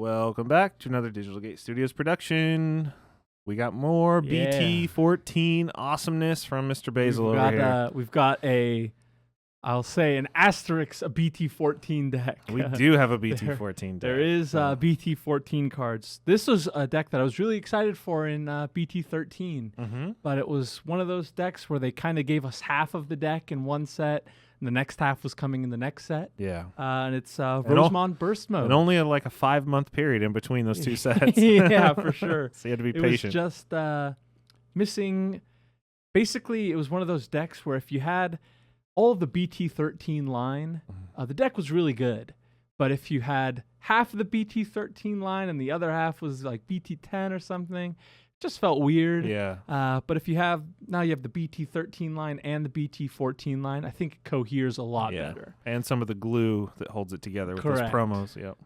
Welcome back to another Digital Gate Studios production. We got more BT14 awesomeness from Mr. Basil over here. We've got I'll say an asterisk, a BT14 deck. We do have a BT14 deck. There is BT14 cards. This was a deck that I was really excited for in BT13, but it was one of those decks where they kind of gave us half of the deck in one set, and the next half was coming in the next set. Yeah. And it's Rosemon Burst Mode. And only like a 5-month period in between those two sets. Yeah, for sure. So you had to be patient. It was just missing. Basically, it was one of those decks where if you had all of the BT13 line, the deck was really good. But if you had half of the BT13 line and the other half was like BT10 or something, it just felt weird. Yeah. But if you have the BT13 line and the BT14 line, I think it coheres a lot better. And some of the glue that holds it together with those promos. Yep.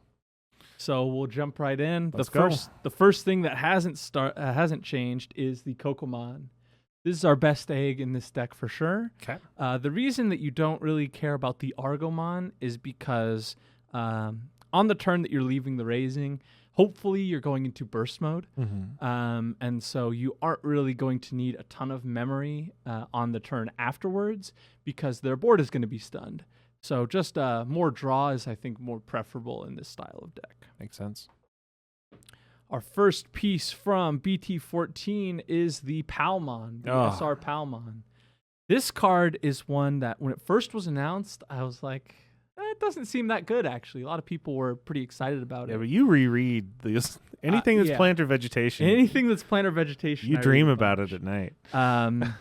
So we'll jump right in. Let's go. The first thing that hasn't changed is the Kokomon. This is our best egg in this deck for sure. Okay. The reason that you don't really care about the Argomon is because on the turn that you're leaving the raising, hopefully you're going into burst mode. And so you aren't really going to need a ton of memory on the turn afterwards because their board is going to be stunned. So just more draw is, I think, more preferable in this style of deck. Makes sense. Our first piece from BT14 is the Palmon, the SR Palmon. This card is one that when it first was announced, I was like, it doesn't seem that good, actually. A lot of people were pretty excited about it. Yeah, but you reread this. Anything that's plant or vegetation. Anything that's plant or vegetation. You dream about it at night. And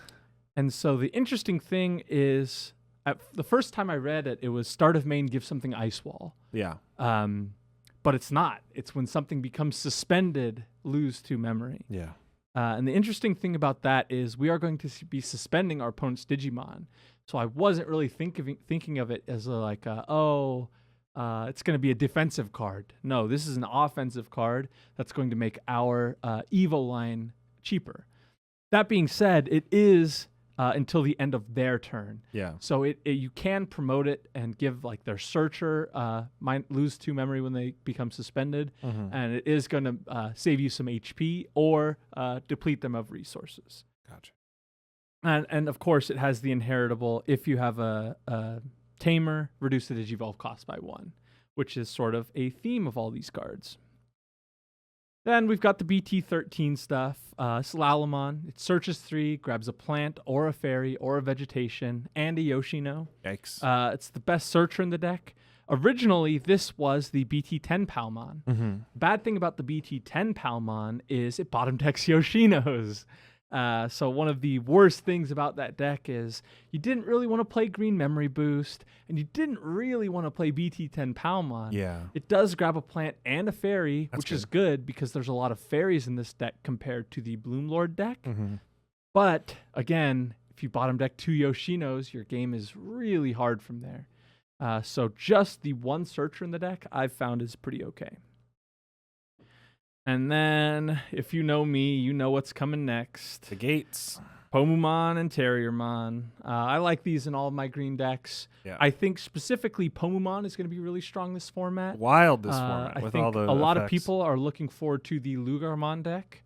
so the interesting thing is, the first time I read it, it was start of main, give something ice wall. Yeah. But it's not. It's when something becomes suspended, lose 2 memory. Yeah. And the interesting thing about that is we are going to be suspending our opponent's Digimon. So I wasn't really thinking of it as it's going to be a defensive card. No, this is an offensive card that's going to make our Evo line cheaper. That being said, it is until the end of their turn. Yeah. So you can promote it and give like their searcher lose 2 memory when they become suspended, and it is going to save you some HP or deplete them of resources. Gotcha. And of course, it has the inheritable. If you have a Tamer, reduce the Digivolve cost by 1, which is sort of a theme of all these cards. Then we've got the BT13 stuff. It's Lylamon. It searches 3, grabs a plant or a fairy or a vegetation and a Yoshino. Yikes. It's the best searcher in the deck. Originally, this was the BT10 Palmon. Bad thing about the BT10 Palmon is it bottom decks Yoshinos. So one of the worst things about that deck is you didn't really want to play Green Memory Boost, and you didn't really want to play BT10 Palmon. Yeah. It does grab a plant and a fairy, That's which good. is good because there's a lot of fairies in this deck compared to the Bloomlord deck. But again, if you bottom deck 2 Yoshinos, your game is really hard from there. So just the one searcher in the deck I've found is pretty okay. And then, if you know me, you know what's coming next. The gates. Pomumon and Terriermon. I like these in all of my green decks. Yeah. I think specifically Pomumon is going to be really strong this format. Wild this format. I with think all the a lot of effects. people are looking forward to the Lugarmon deck.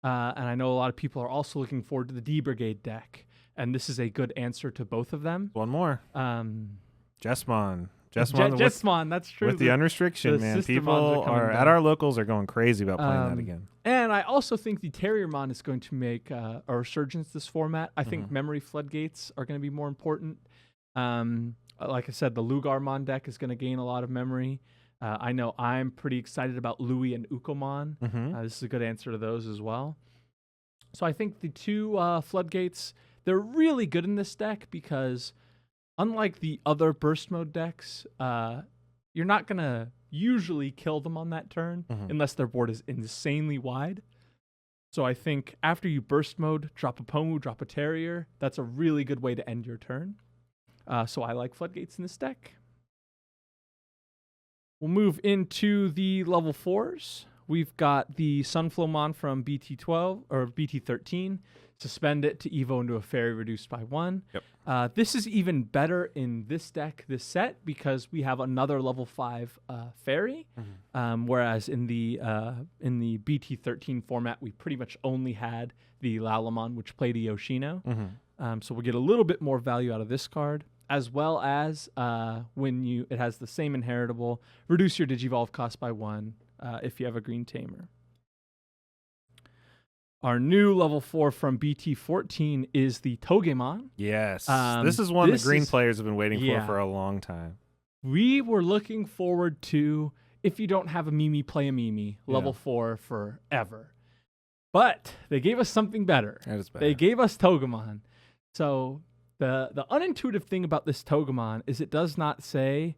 And I know a lot of people are also looking forward to the D-Brigade deck. And this is a good answer to both of them. One more. Jessmon. Jessmon, that's true. With the unrestriction, man. sister People mons are coming at our locals are going crazy about playing that again. And I also think the Terriermon is going to make a resurgence this format. I think memory floodgates are going to be more important. Like I said, the Lugarmon deck is going to gain a lot of memory. I know I'm pretty excited about Louis and Ukomon. This is a good answer to those as well. So I think the 2 floodgates, they're really good in this deck because unlike the other burst mode decks, you're not going to usually kill them on that turn unless their board is insanely wide. So I think after you burst mode, drop a Pomu, drop a Terrier, that's a really good way to end your turn. So I like floodgates in this deck. We'll move into the level 4s. we've got the Sunflowmon from BT12 or BT13. Suspend it to Evo into a fairy reduced by 1. Yep. This is even better in this deck, this set, because we have another level 5 fairy. Whereas in the BT13 format, we pretty much only had the Lylamon, which played a Yoshino. So we'll get a little bit more value out of this card, as well as it has the same inheritable, reduce your Digivolve cost by 1 if you have a green Tamer. Our new level 4 from BT14 is the Togemon. Yes. This is one the green players have been waiting for a long time. We were looking forward to, if you don't have a Mimi, play a Mimi, level 4 forever. But they gave us something better. That is better. They gave us Togemon. So the unintuitive thing about this Togemon is it does not say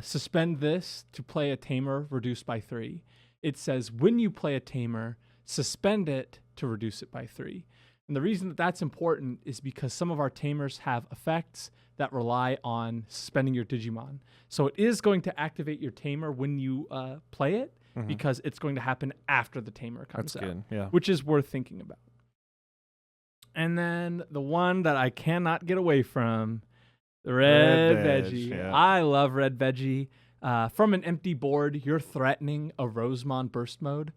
suspend this to play a Tamer reduced by 3. It says when you play a Tamer, suspend it to reduce it by 3. And the reason that that's important is because some of our Tamers have effects that rely on suspending your Digimon. So it is going to activate your Tamer when you play it, because it's going to happen after the Tamer comes out. Good, yeah. Which is worth thinking about. And then the one that I cannot get away from, the Red Veggie. Yeah. I love Red Veggie. From an empty board, you're threatening a Rosemon burst mode.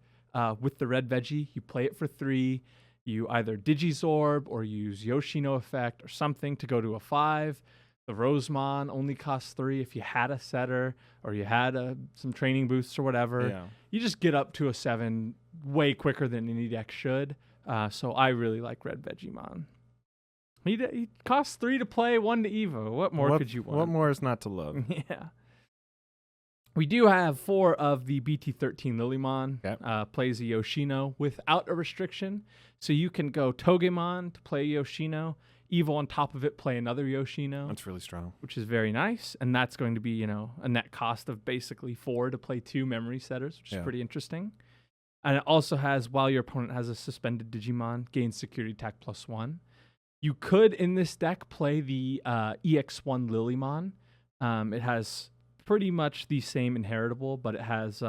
With the Red Veggie, you play it for 3. You either Digizorb or use Yoshino effect or something to go to a 5. The Rosemon only costs 3 if you had a setter or you had some training boosts or whatever. Yeah. You just get up to a 7 way quicker than any deck should. So I really like Red Vegiemon. He costs 3 to play, 1 to Evo. What more could you want? What more is not to love? Yeah. We do have 4 of the BT13 Lylamon. Yep. Plays a Yoshino without a restriction. So you can go Togemon to play Yoshino. Evo on top of it, play another Yoshino. That's really strong. Which is very nice. And that's going to be, a net cost of basically 4 to play 2 memory setters, which is pretty interesting. And it also has, while your opponent has a suspended Digimon, gain security attack +1. You could, in this deck, play the EX1 Lylamon. It has pretty much the same inheritable, but it has,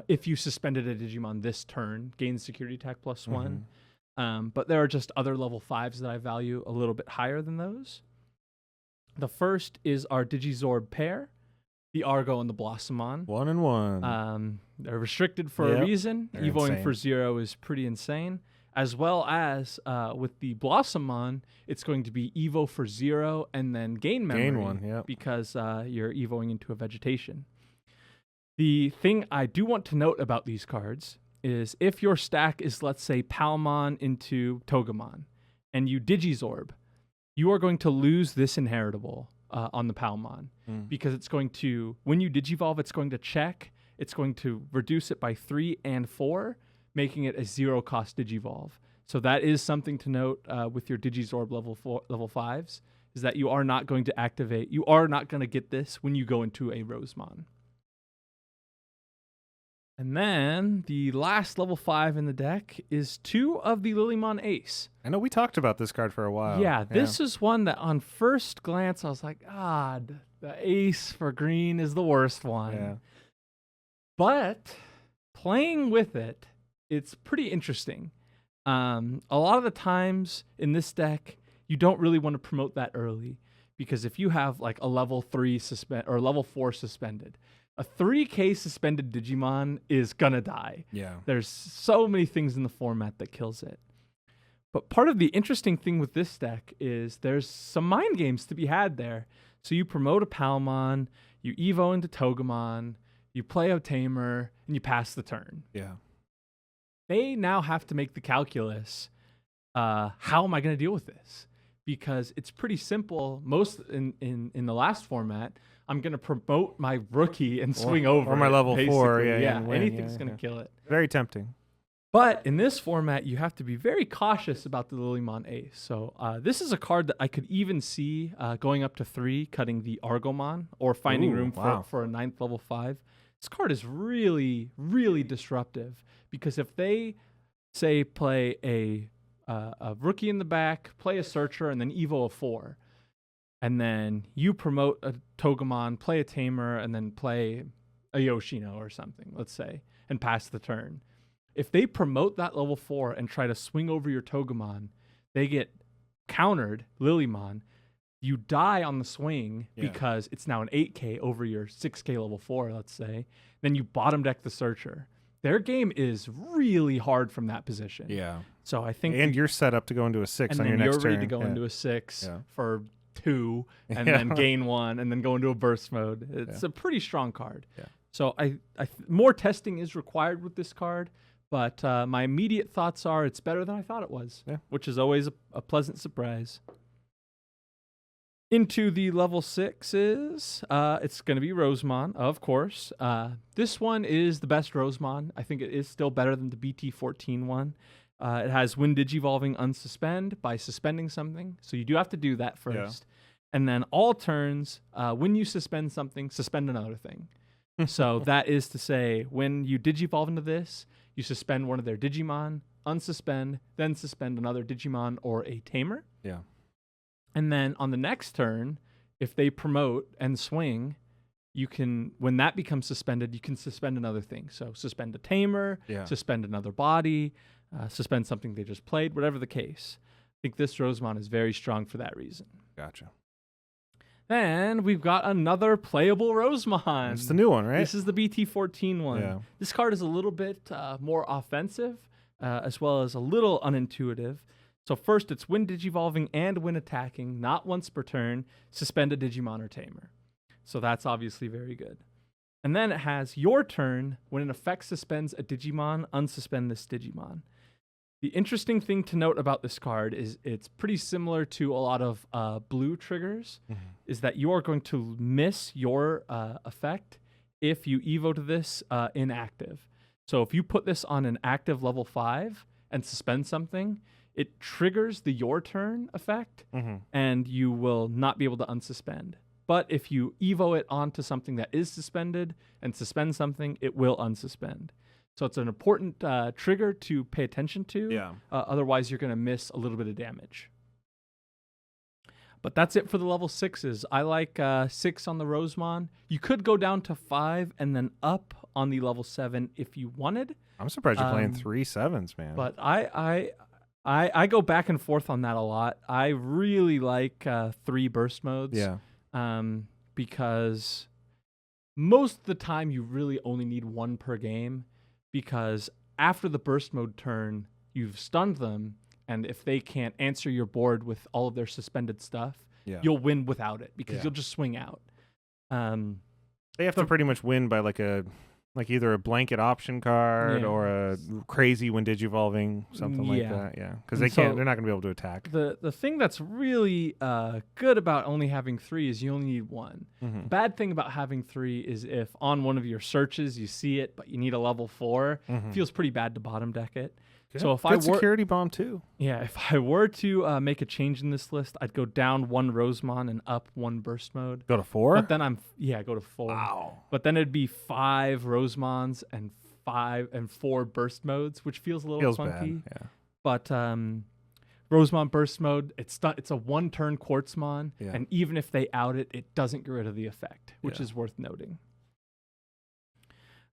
if you suspended a Digimon this turn, gain security attack +1. But there are just other level 5s that I value a little bit higher than those. The first is our Digizorb pair, the Argo and the Blossomon. 1 and 1. They're restricted for a reason. They're Evoing insane. for 0 is pretty insane. As well as with the Blossomon, it's going to be Evo for 0 and then gain memory. Gain 1, yeah. Because you're Evoing into a vegetation. The thing I do want to note about these cards is if your stack is, let's say, Palmon into Togemon, and you Digizorb, you are going to lose this inheritable on the Palmon. Because it's going to, when you Digivolve, it's going to check, it's going to reduce it by 3 and 4, making it a 0-cost Digivolve. So that is something to note with your Digizorb level 5s, is that you are not going to activate, you are not going to get this when you go into a Rosemon. And then the last level 5 in the deck is 2 of the Lylamon ACE. I know we talked about this card for a while. Yeah, this is one that on first glance I was like, the ACE for green is the worst one. Yeah. But playing with it, it's pretty interesting. A lot of the times in this deck, you don't really want to promote that early, because if you have like a level 3 or level 4 suspended, a 3K suspended Digimon is gonna die. Yeah. There's so many things in the format that kills it. But part of the interesting thing with this deck is there's some mind games to be had there. So you promote a Palmon, you Evo into Togemon, you play a Tamer, and you pass the turn. Yeah. They now have to make the calculus. How am I going to deal with this? Because it's pretty simple. Most in the last format, I'm going to promote my rookie and swing over. Or my level 4. basically. Yeah. Anything's going to kill it. Very tempting. But in this format, you have to be very cautious about the Lylamon ACE. So this is a card that I could even see going up to 3, cutting the Argomon, or finding room for a 9th level 5. This card is really, really disruptive, because if they, say, play a rookie in the back, play a Searcher, and then Evo a 4, and then you promote a Togemon, play a Tamer, and then play a Yoshino or something, let's say, and pass the turn. If they promote that level 4 and try to swing over your Togemon, they get countered, Lylamon. You die on the swing because it's now an 8K over your 6K level 4, let's say. Then you bottom deck the Searcher. Their game is really hard from that position. Yeah. So I think... And you're set up to go into a 6 on your next turn. And then you're ready to go into a 6 for 2, and then gain 1, and then go into a burst mode. It's a pretty strong card. Yeah. So more testing is required with this card, but my immediate thoughts are it's better than I thought it was, which is always a pleasant surprise. Into the level 6s, it's going to be Rosemon, of course. This one is the best Rosemon. I think it is still better than the BT14 one. It has when Digivolving unsuspend by suspending something. So you do have to do that first. And then all turns, when you suspend something, suspend another thing. So that is to say, when you Digivolve into this, you suspend one of their Digimon, unsuspend, then suspend another Digimon or a Tamer. Yeah. And then on the next turn, if they promote and swing, you can, when that becomes suspended, you can suspend another thing. So suspend a Tamer, suspend another body, suspend something they just played, whatever the case. I think this Rosemon is very strong for that reason. Gotcha. Then we've got another playable Rosemon. It's the new one, right? This is the BT14 one. Yeah. This card is a little bit more offensive, as well as a little unintuitive. So first, it's when Digivolving and when attacking, not once per turn, suspend a Digimon or Tamer. So that's obviously very good. And then it has your turn, when an effect suspends a Digimon, unsuspend this Digimon. The interesting thing to note about this card is it's pretty similar to a lot of blue triggers, is that you are going to miss your effect if you evo to this inactive. So if you put this on an active level 5 and suspend something, it triggers the your turn effect, and you will not be able to unsuspend. But if you evo it onto something that is suspended and suspend something, it will unsuspend. So it's an important trigger to pay attention to. Yeah. Otherwise, you're going to miss a little bit of damage. But that's it for the level 6s. I like 6 on the Rosemon. You could go down to 5 and then up on the level 7 if you wanted. I'm surprised you're playing 3 7s, man. But I go back and forth on that a lot. I really like 3 burst modes. Yeah. Because most of the time you really only need 1 per game, because after the burst mode turn, you've stunned them, and if they can't answer your board with all of their suspended stuff, you'll win without it, because you'll just swing out. They have to pretty much win by like either a blanket option card or a crazy when Digivolving, something like that. Yeah, because they're not going to be able to attack. The thing that's really good about only having 3 is you only need 1. The bad thing about having 3 is if on one of your searches you see it, but you need a level 4, it feels pretty bad to bottom deck it. Good. So if Good security bomb too. Yeah, if I were to make a change in this list, I'd go down 1 Rosemon and up 1 burst mode. Go to 4? But then go to 4. Wow. But then it'd be 5 Rosemons and 4 burst modes, which feels a little clunky. Bad. Yeah. But Rosemon burst mode, it's a 1-turn Quartzmon, and even if they out it, it doesn't get rid of the effect, which is worth noting.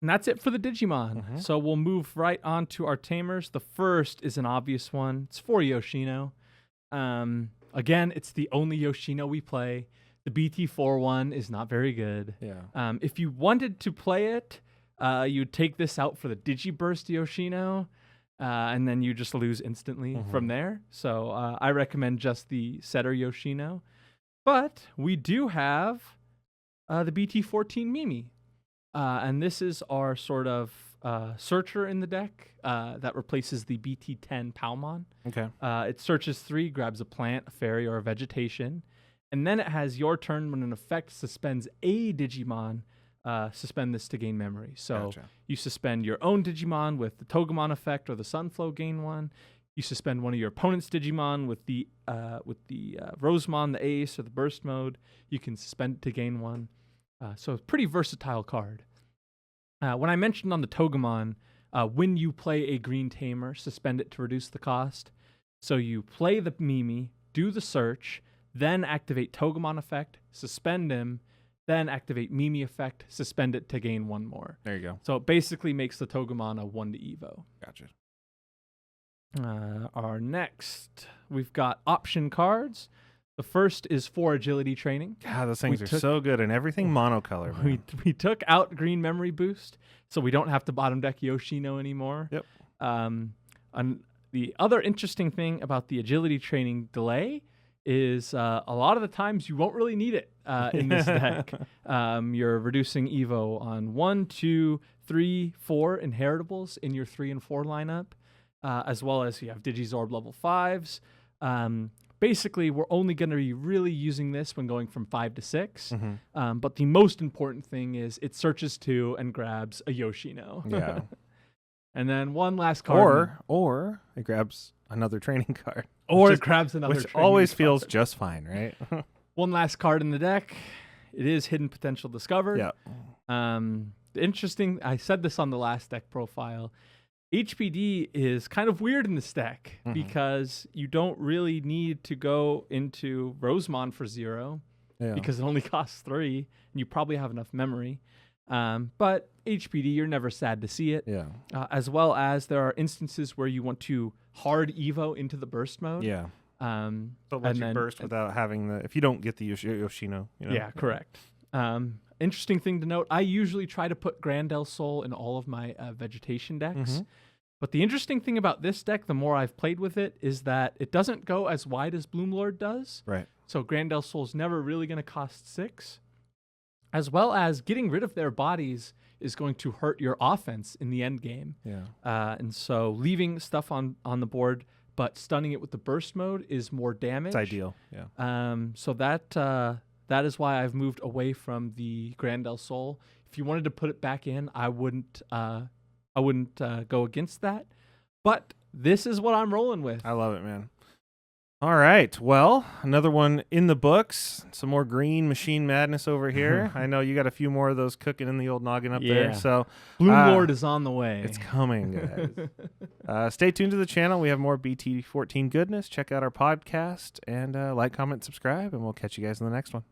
And that's it for the Digimon. So we'll move right on to our Tamers. The first is an obvious one. It's for Yoshino. Again, it's the only Yoshino we play. The BT4 one is not very good. Yeah. If you wanted to play it, you'd take this out for the Digiburst Yoshino, and then you just lose instantly from there. So I recommend just the Setter Yoshino. But we do have the BT14 Mimi. And this is our sort of searcher in the deck that replaces the BT10 Palmon. Okay. It searches 3, grabs a plant, a fairy, or a vegetation. And then it has your turn when an effect suspends a Digimon, suspend this to gain memory. So you suspend your own Digimon with the Togemon effect or the Sunflow, gain 1. You suspend one of your opponent's Digimon with the Rosemon, the Ace, or the Burst mode. You can suspend it to gain 1. So it's a pretty versatile card. When I mentioned on the Togemon, when you play a green Tamer, suspend it to reduce the cost. So you play the Mimi, do the search, then activate Togemon effect, suspend him, then activate Mimi effect, suspend it to gain 1 more. There you go. So it basically makes the Togemon a 1 to Evo. Gotcha. Our next, we've got option cards. The first is for agility training. God, those things are so good, and everything monocolor. We took out green memory boost, so we don't have to bottom deck Yoshino anymore. Yep. And the other interesting thing about the agility training delay is a lot of the times you won't really need it in this deck. You're reducing Evo on 1, 2, 3, 4 inheritables in your 3 and 4 lineup, as well as you have Digizorb level 5s. Basically, we're only going to be really using this when going from 5 to 6. But the most important thing is it searches 2 and grabs a Yoshino. Yeah. And then one last card. Or it grabs another training card. Or it grabs another which always feels just fine, right? One last card in the deck. It is Hidden Potential Discovered. Yeah. Interesting, I said this on the last deck profile. HPD is kind of weird in this deck because you don't really need to go into Rosemon for 0 because it only costs 3 and you probably have enough memory. But HPD, you're never sad to see it. Yeah. As well as there are instances where you want to hard Evo into the burst mode. Yeah. So let you burst without having if you don't get the Yoshino. You know? Yeah, correct. Interesting thing to note, I usually try to put Grandel Soul in all of my vegetation decks. But the interesting thing about this deck, the more I've played with it, is that it doesn't go as wide as Bloomlord does. Right. So Grandel Soul's never really going to cost 6. As well as getting rid of their bodies is going to hurt your offense in the end game. Yeah. And so leaving stuff on the board, but stunning it with the burst mode is more damage. It's ideal. Yeah. So that is why I've moved away from the Grandel Soul. If you wanted to put it back in, I wouldn't go against that. But this is what I'm rolling with. I love it, man. All right. Well, another one in the books. Some more green machine madness over here. I know you got a few more of those cooking in the old noggin up there. So Bloomlord is on the way. It's coming, guys. Stay tuned to the channel. We have more BT14 goodness. Check out our podcast and like, comment, subscribe, and we'll catch you guys in the next one.